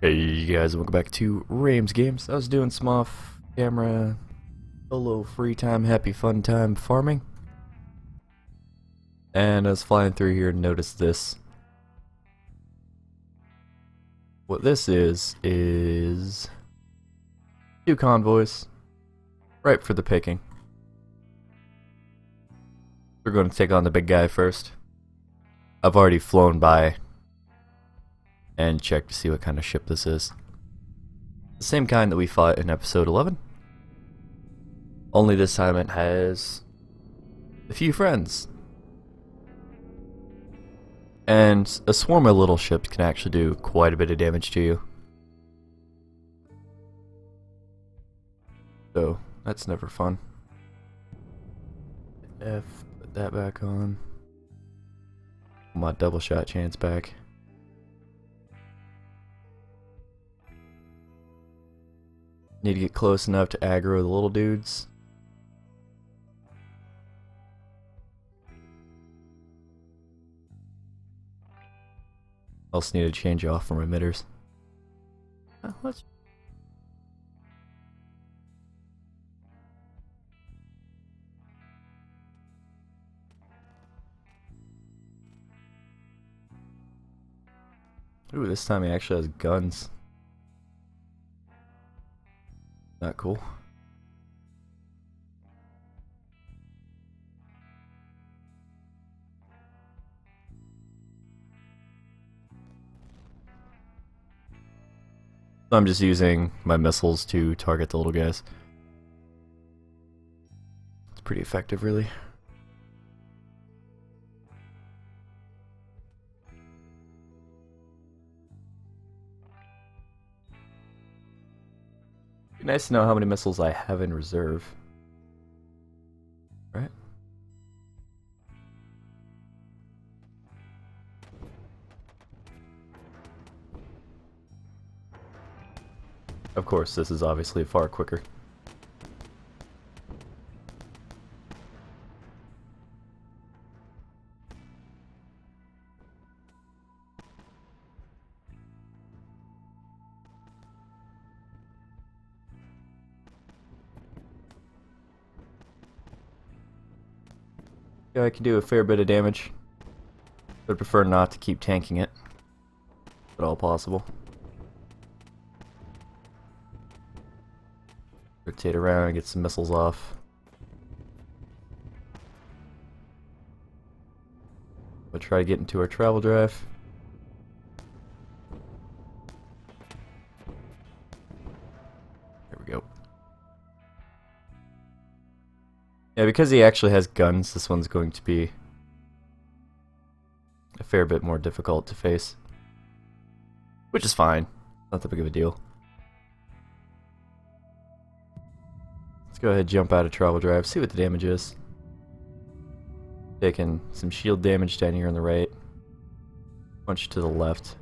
Hey you guys, welcome back to Rames Games. I was doing some off-camera, solo, free time, happy fun time farming. And I was flying through here and noticed this. What this is two convoys, ripe for the picking. We're going to take on the big guy first. I've already flown by and checked to see what kind of ship this is. The same kind that we fought in episode 11. Only this time it has a few friends. And a swarm of little ships can actually do quite a bit of damage to you. So, that's never fun. F, put that back on. My double shot chance back. Need to get close enough to aggro the little dudes. Also need to change off from emitters. Let's Ooh, this time he actually has guns. Not cool. So I'm just using my missiles to target the little guys. It's pretty effective, really. Be nice to know how many missiles I have in reserve. Right? Of course, this is obviously far quicker. Yeah, I can do a fair bit of damage, but I prefer not to keep tanking it at all possible. Rotate around and get some missiles off. We'll try to get into our travel drive. There we go. Yeah, because he actually has guns, this one's going to be a fair bit more difficult to face. Which is fine. Not that big of a deal. Let's go ahead and jump out of travel drive, see what the damage is. Taking some shield damage down here on the right. Punch to the left.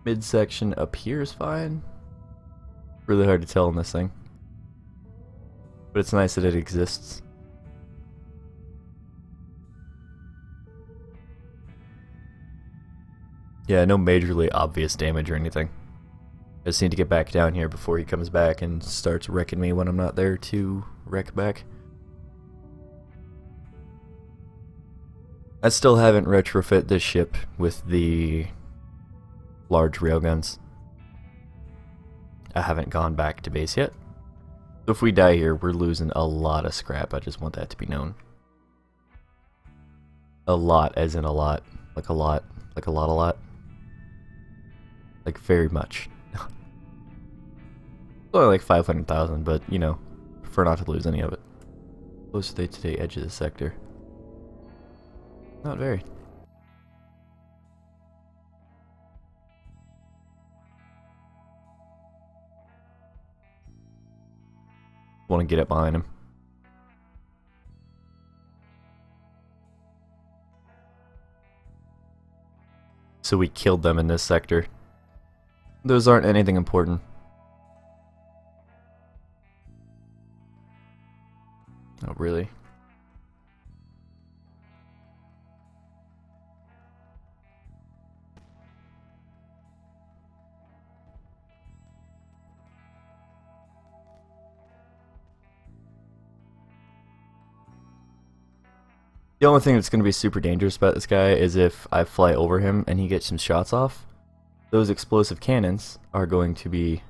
Midsection up here is fine. Really hard to tell in this thing. But it's nice that it exists. Yeah, no majorly obvious damage or anything. I just need to get back down here before he comes back and starts wrecking me when I'm not there to wreck back. I still haven't retrofit this ship with the large railguns. I haven't gone back to base yet. So if we die here, we're losing a lot of scrap. I just want that to be known. A lot, as in a lot. Like a lot. Like a lot. Like very much. Only like 500,000, but you know, prefer not to lose any of it. Close to the edge of the sector. Not very. Want to get up behind him. So we killed them in this sector. Those aren't anything important. Oh, really? The only thing that's going to be super dangerous about this guy is if I fly over him and he gets some shots off. Those explosive cannons are going to be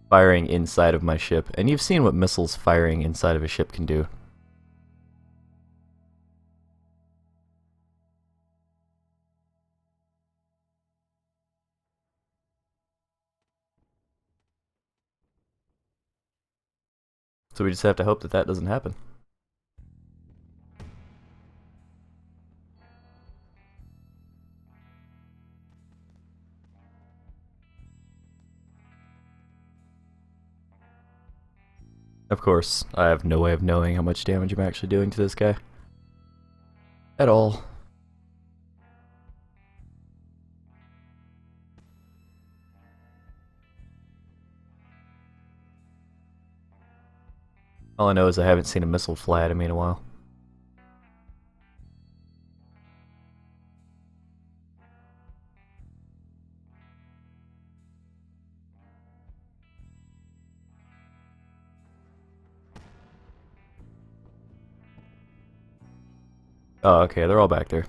firing inside of my ship, and you've seen what missiles firing inside of a ship can do. So we just have to hope that that doesn't happen. Of course, I have no way of knowing how much damage I'm actually doing to this guy. At all. All I know is I haven't seen a missile fly at me in a while. Oh, okay, they're all back there. You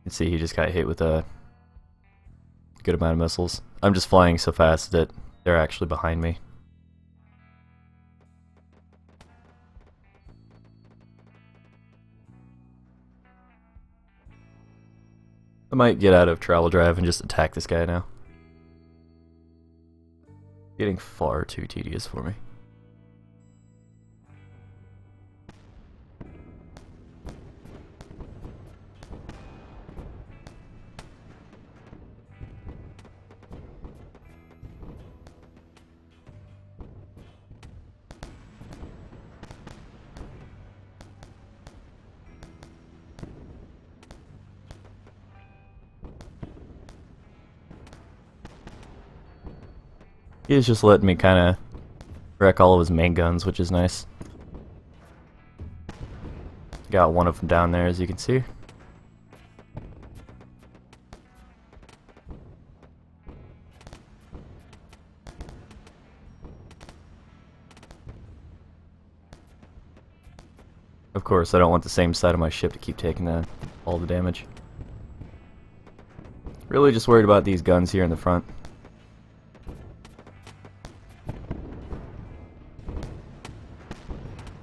can see he just got hit with a good amount of missiles. I'm just flying so fast that they're actually behind me. I might get out of travel drive and just attack this guy now. Getting far too tedious for me. He's just letting me kind of wreck all of his main guns, which is nice. Got one of them down there, as you can see. Of course, I don't want the same side of my ship to keep taking all the damage. Really just worried about these guns here in the front.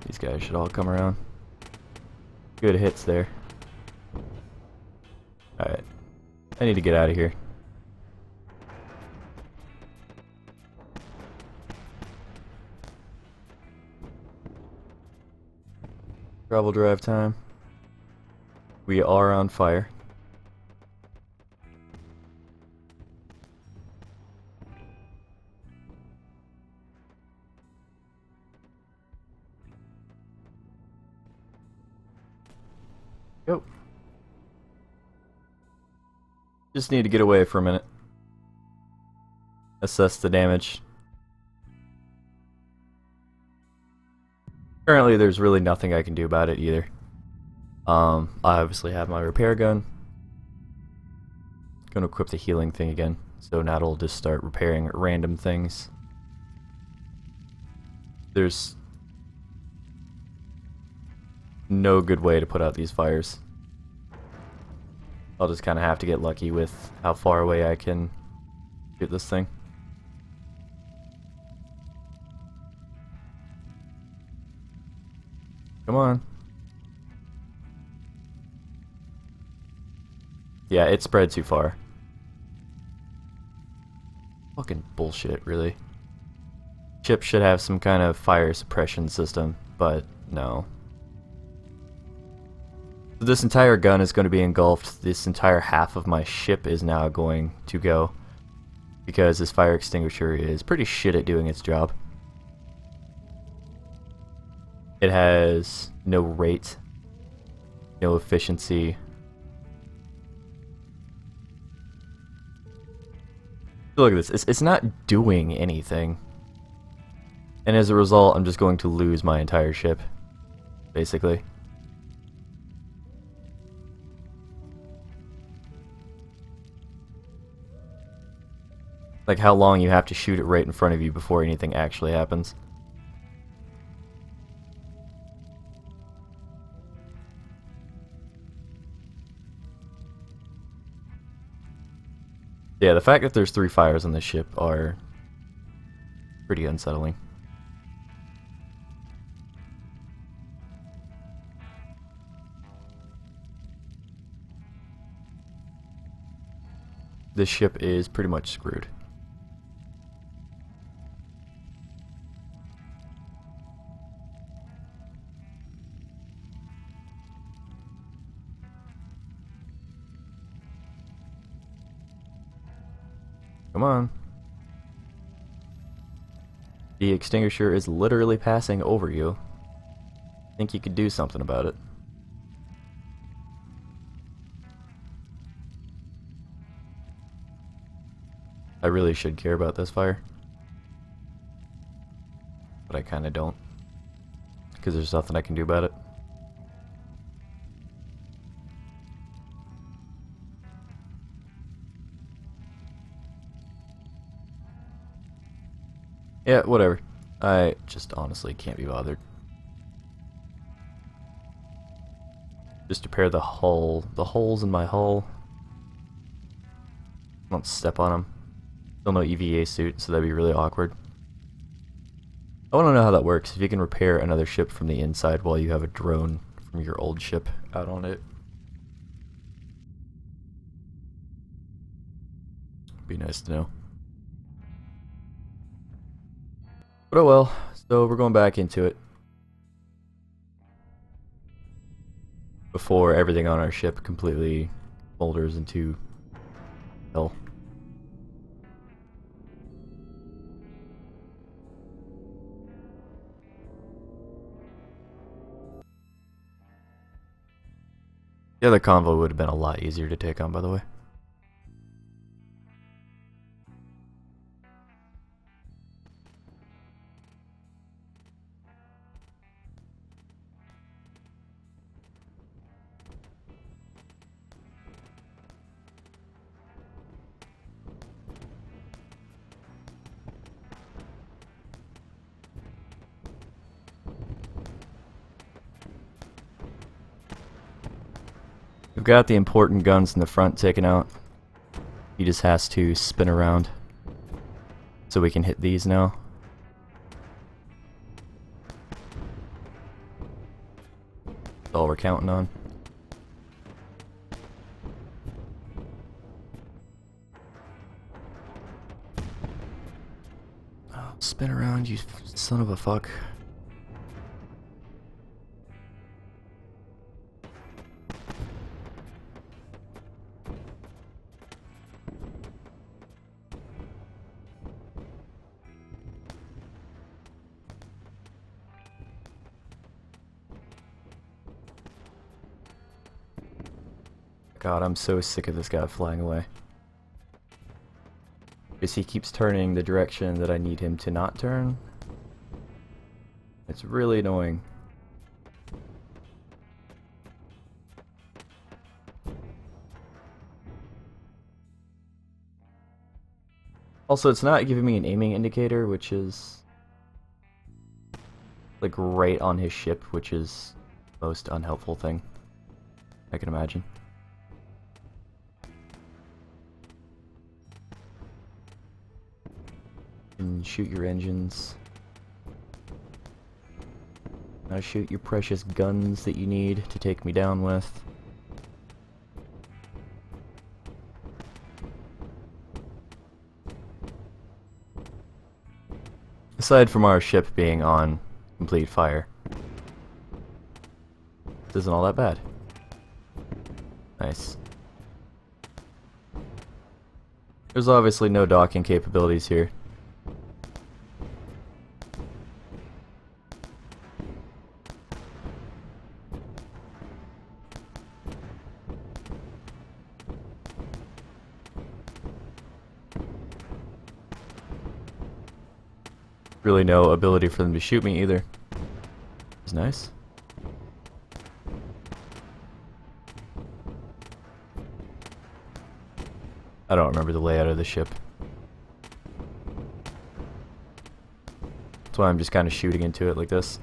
These guys should all come around. Good hits there. Alright. I need to get out of here. Travel drive time. We are on fire. Go. Just need to get away for a minute. Assess the damage. Currently, there's really nothing I can do about it either. I obviously have my repair gun. Gonna equip the healing thing again, so now it'll just start repairing random things. There's no good way to put out these fires. I'll just kind of have to get lucky with how far away I can get this thing. Come on. Yeah, it spread too far. Fucking bullshit, really. Ship should have some kind of fire suppression system, but no. This entire gun is going to be engulfed. This entire half of my ship is now going to go, because this fire extinguisher is pretty shit at doing its job. It has no rate, no efficiency. Look at this, it's not doing anything. And as a result, I'm just going to lose my entire ship, basically. Like how long you have to shoot it right in front of you before anything actually happens. Yeah, the fact that there's 3 fires on this ship are pretty unsettling. This ship is pretty much screwed. Come on. The extinguisher is literally passing over you. Think you could do something about it. I really should care about this fire. But I kinda don't. Because there's nothing I can do about it. Yeah, whatever. I just honestly can't be bothered. Just repair the hull, the holes in my hull. Don't step on them. Still no EVA suit, so that'd be really awkward. I want to know how that works. If you can repair another ship from the inside while you have a drone from your old ship out on it. Be nice to know. But oh well, so we're going back into it. Before everything on our ship completely molders into hell. The other convoy would have been a lot easier to take on, by the way. We've got the important guns in the front taken out. He just has to spin around so we can hit these now. That's all we're counting on. Oh, spin around, you son of a fuck. God, I'm so sick of this guy flying away. Because he keeps turning the direction that I need him to not turn. It's really annoying. Also, it's not giving me an aiming indicator, which is like right on his ship, which is the most unhelpful thing I can imagine. And shoot your engines. Now shoot your precious guns that you need to take me down with. Aside from our ship being on complete fire, this isn't all that bad. Nice. There's obviously no docking capabilities here. Really no ability for them to shoot me either. It's nice. I don't remember the layout of the ship. That's why I'm just kind of shooting into it like this.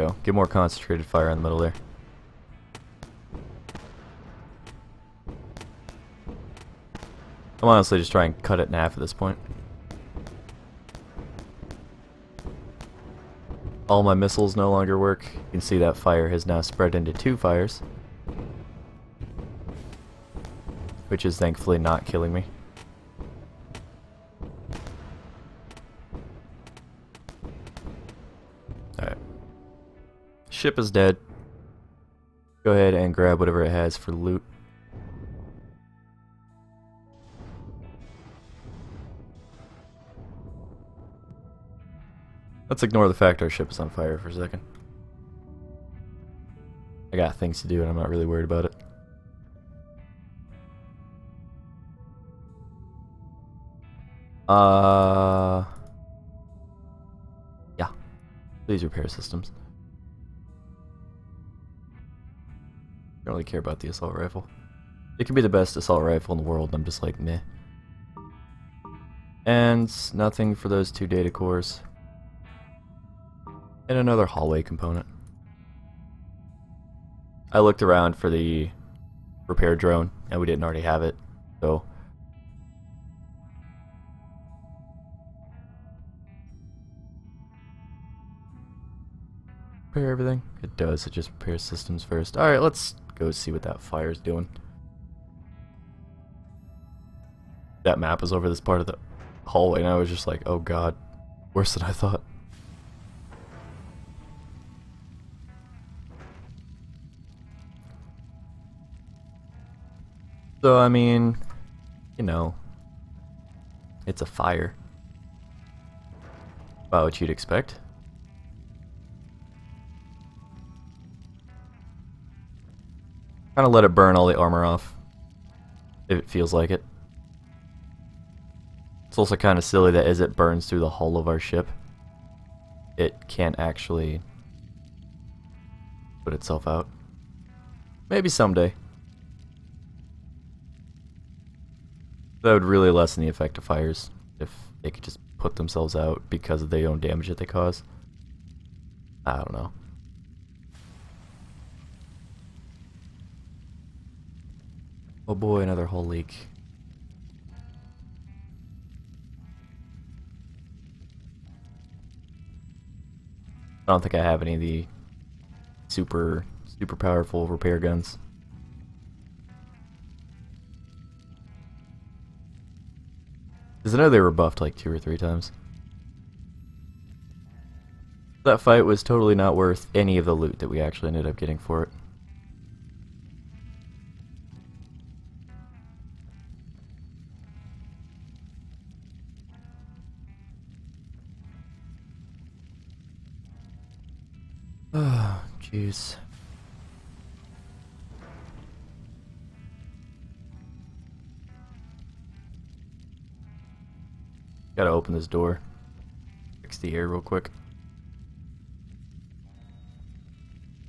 go. Get more concentrated fire in the middle there. I'm honestly just trying to cut it in half at this point. All my missiles no longer work. You can see that fire has now spread into 2 fires. Which is thankfully not killing me. Alright. Ship is dead. Go ahead and grab whatever it has for loot. Let's ignore the fact our ship is on fire for a second. I got things to do and I'm not really worried about it. Yeah. Please repair systems. Don't really care about the assault rifle. It can be the best assault rifle in the world, and I'm just like, meh. And nothing for those 2 data cores. And another hallway component. I looked around for the repair drone, and we didn't already have it, so... Repair everything? It does, it just repairs systems first. Alright, let's go see what that fire's doing. That map was over this part of the hallway, and I was just like, oh god, worse than I thought. So, I mean, you know, it's a fire. About what you'd expect. Kind of let it burn all the armor off, if it feels like it. It's also kind of silly that as it burns through the hull of our ship, it can't actually put itself out. Maybe someday. That would really lessen the effect of fires if they could just put themselves out because of the own damage that they cause. I don't know. Oh boy, another hull leak. I don't think I have any of the super powerful repair guns. Because I know they were buffed like 2 or 3 times. That fight was totally not worth any of the loot that we actually ended up getting for it. Oh, jeez. Gotta open this door. Fix the air real quick.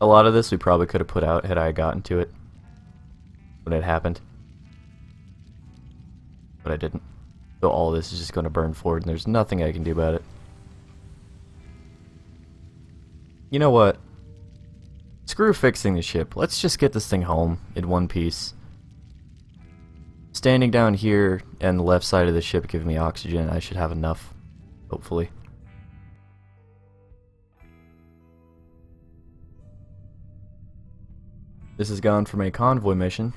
A lot of this we probably could have put out had I gotten to it when it happened. But I didn't. So all this is just going to burn forward and there's nothing I can do about it. You know what? Screw fixing the ship. Let's just get this thing home in one piece. Standing down here and the left side of the ship giving me oxygen, I should have enough, hopefully. This has gone from a convoy mission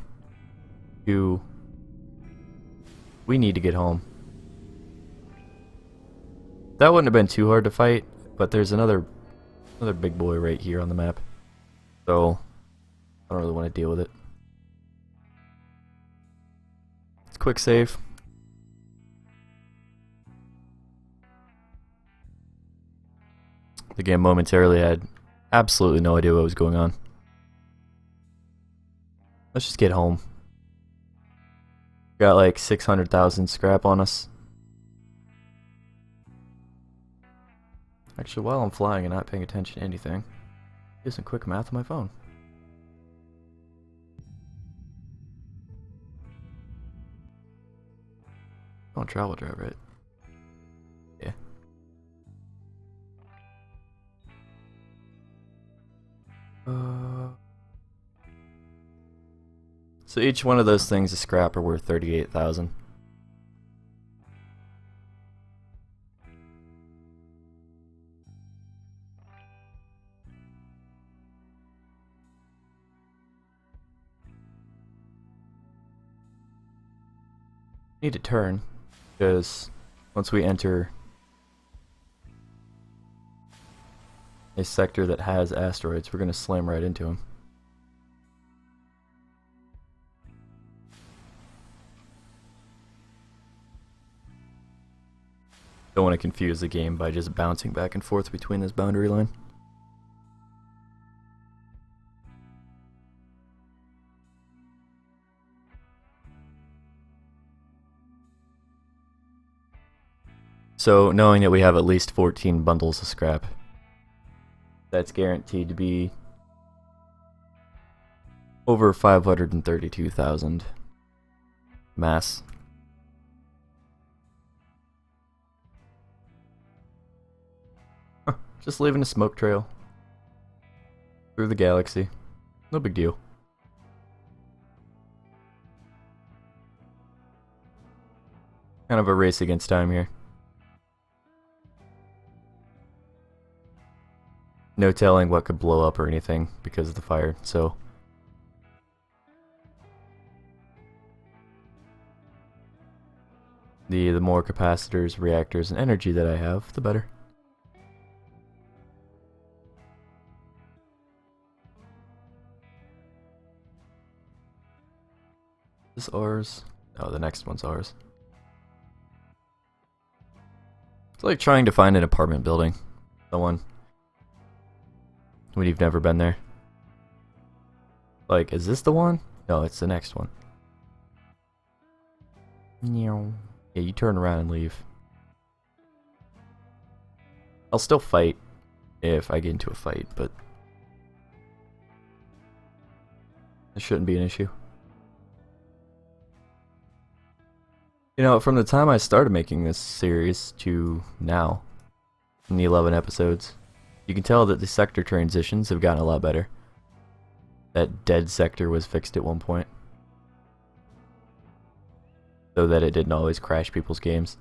to we need to get home. That wouldn't have been too hard to fight, but there's another big boy right here on the map. So I don't really want to deal with it. Quick save. The game momentarily had absolutely no idea what was going on. Let's just get home. Got like 600,000 scrap on us. Actually, while I'm flying and not paying attention to anything, do some quick math on my phone. On travel drive, right? Yeah. So each one of those things of scrap are worth 38,000. Need to turn, because once we enter a sector that has asteroids, we're going to slam right into them. Don't want to confuse the game by just bouncing back and forth between this boundary line. So, knowing that we have at least 14 bundles of scrap, that's guaranteed to be over 532,000 mass. Just leaving a smoke trail through the galaxy. No big deal. Kind of a race against time here. No telling what could blow up or anything because of the fire, so the more capacitors, reactors, and energy that I have, the better. Is this ours? Oh, the next one's ours. It's like trying to find an apartment building. Someone. When you've never been there. Like, is this the one? No, it's the next one. Yeah, you turn around and leave. I'll still fight if I get into a fight, but it shouldn't be an issue. You know, from the time I started making this series to now, in the 11 episodes, you can tell that the sector transitions have gotten a lot better. That dead sector was fixed at one point, so that it didn't always crash people's games.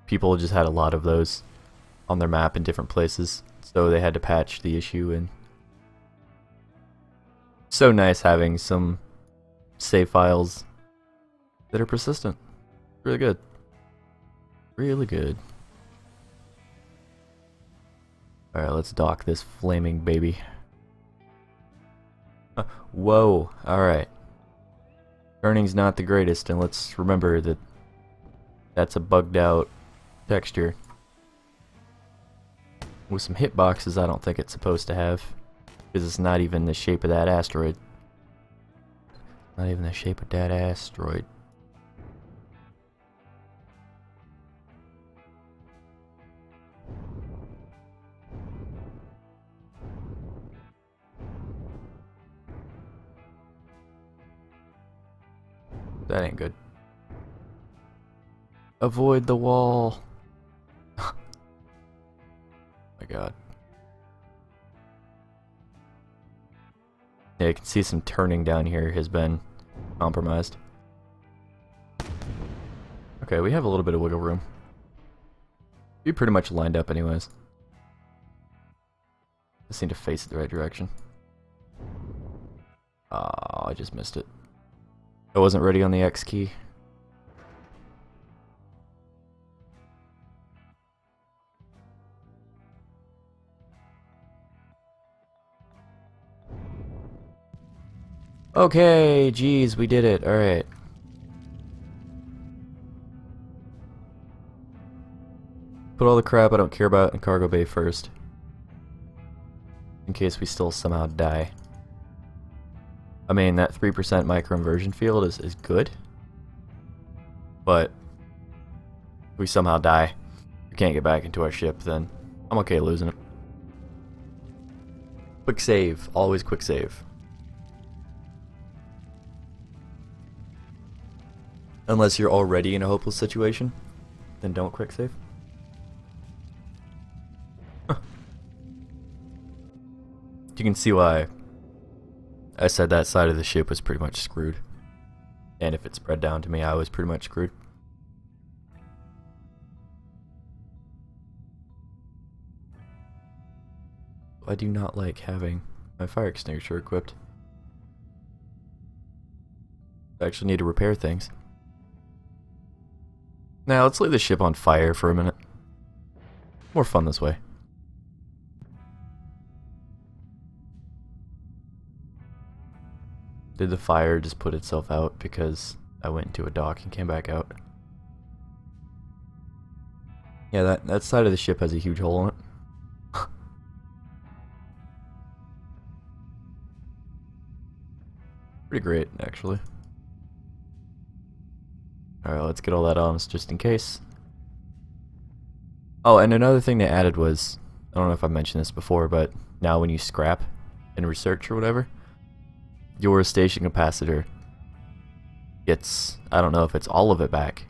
People just had a lot of those on their map in different places, so they had to patch the issue, and so nice having some save files that are persistent. Really good. Really good. Alright, let's dock this flaming baby. Whoa, alright. Turning's not the greatest, and let's remember that that's a bugged out texture with some hitboxes I don't think it's supposed to have, because it's not even the shape of that asteroid. Not even the shape of that asteroid. That ain't good. Avoid the wall. My god. Yeah, you can see some turning down here has been compromised. Okay, we have a little bit of wiggle room. We pretty much lined up anyways. Just need to face it the right direction. Oh, I just missed it. I wasn't ready on the X key. Okay, geez, we did it. Alright. Put all the crap I don't care about in cargo bay first, in case we still somehow die. I mean, that 3% micro-inversion field is good, but if we somehow die, we can't get back into our ship, then I'm okay losing it. Quick save. Always quick save. Unless you're already in a hopeless situation, then don't quick save. You can see why I said that side of the ship was pretty much screwed. And if it spread down to me, I was pretty much screwed. I do not like having my fire extinguisher equipped. I actually need to repair things. Now let's leave the ship on fire for a minute. More fun this way. Did the fire just put itself out because I went into a dock and came back out? Yeah, that side of the ship has a huge hole in it. Pretty great, actually. Alright, let's get all that on us just in case. Oh, and another thing they added was, I don't know if I mentioned this before, but now when you scrap in research or whatever, your station capacitor gets, I don't know if it's all of it back,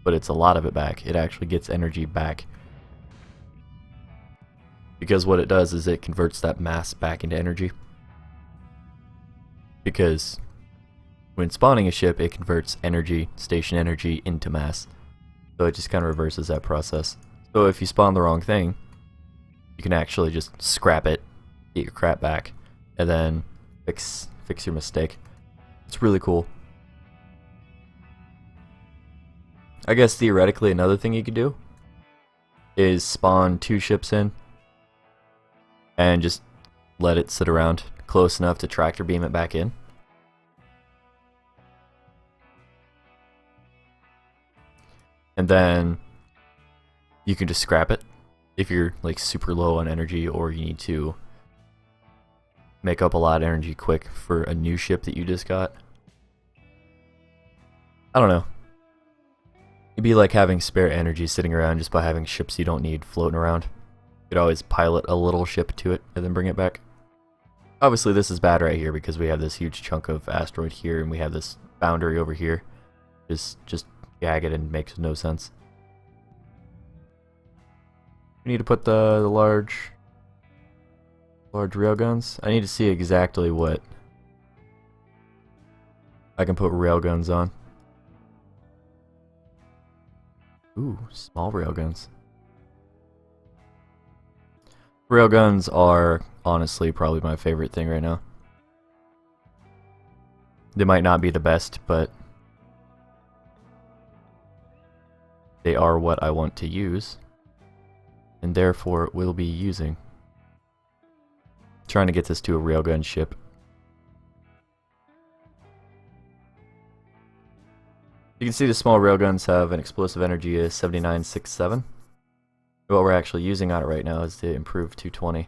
but it's a lot of it back. It actually gets energy back. Because what it does is it converts that mass back into energy. Because when spawning a ship, it converts energy, station energy, into mass. So it just kind of reverses that process. So if you spawn the wrong thing, you can actually just scrap it, get your crap back, and then fix your mistake. It's really cool. I guess theoretically another thing you could do is spawn 2 ships in and just let it sit around close enough to tractor beam it back in. And then you can just scrap it if you're like super low on energy, or you need to make up a lot of energy quick for a new ship that you just got. I don't know. It'd be like having spare energy sitting around just by having ships you don't need floating around. You could always pilot a little ship to it and then bring it back. Obviously this is bad right here because we have this huge chunk of asteroid here and we have this boundary over here. Just jagged and makes no sense. We need to put the large railguns. I need to see exactly what I can put railguns on. Ooh, small railguns. Railguns are honestly probably my favorite thing right now. They might not be the best, but they are what I want to use, and therefore will be using. Trying to get this to a railgun ship. You can see the small railguns have an explosive energy of 7967. What we're actually using on it right now is the improved 220.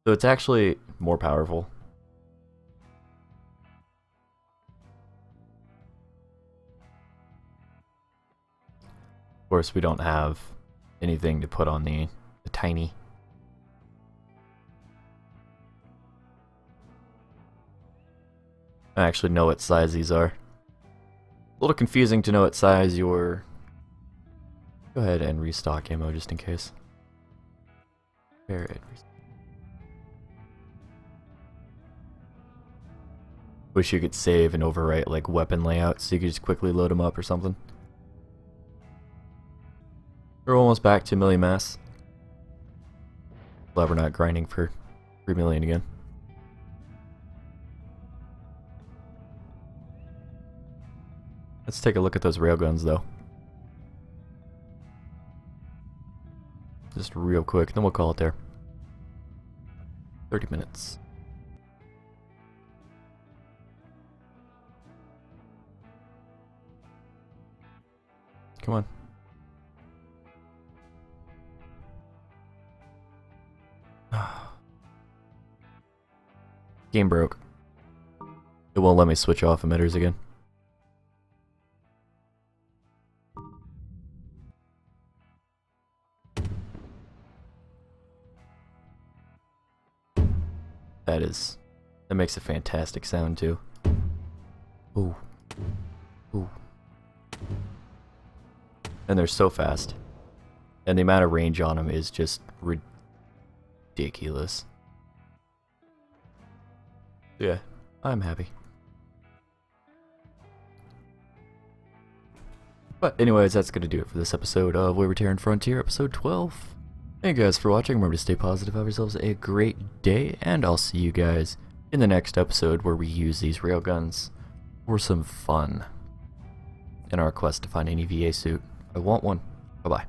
So it's actually more powerful. Of course, we don't have anything to put on the tiny. I actually know what size these are. A little confusing to know what size your... Go ahead and restock ammo just in case. Repair it. Wish you could save and overwrite like weapon layouts so you could just quickly load them up or something. We're almost back to million mass. Glad we're not grinding for 3 million again. Let's take a look at those railguns though. Just real quick, then we'll call it there. 30 minutes. Come on. Game broke. It won't let me switch off emitters again. That makes a fantastic sound too. Ooh. Ooh. And they're so fast. And the amount of range on them is just ridiculous. Yeah, I'm happy. But anyways, that's gonna do it for this episode of Wayward Terran Frontier, episode 12. Thank you guys for watching. Remember to stay positive, have yourselves a great day, and I'll see you guys in the next episode where we use these railguns for some fun in our quest to find an EVA suit. I want one. Bye-bye.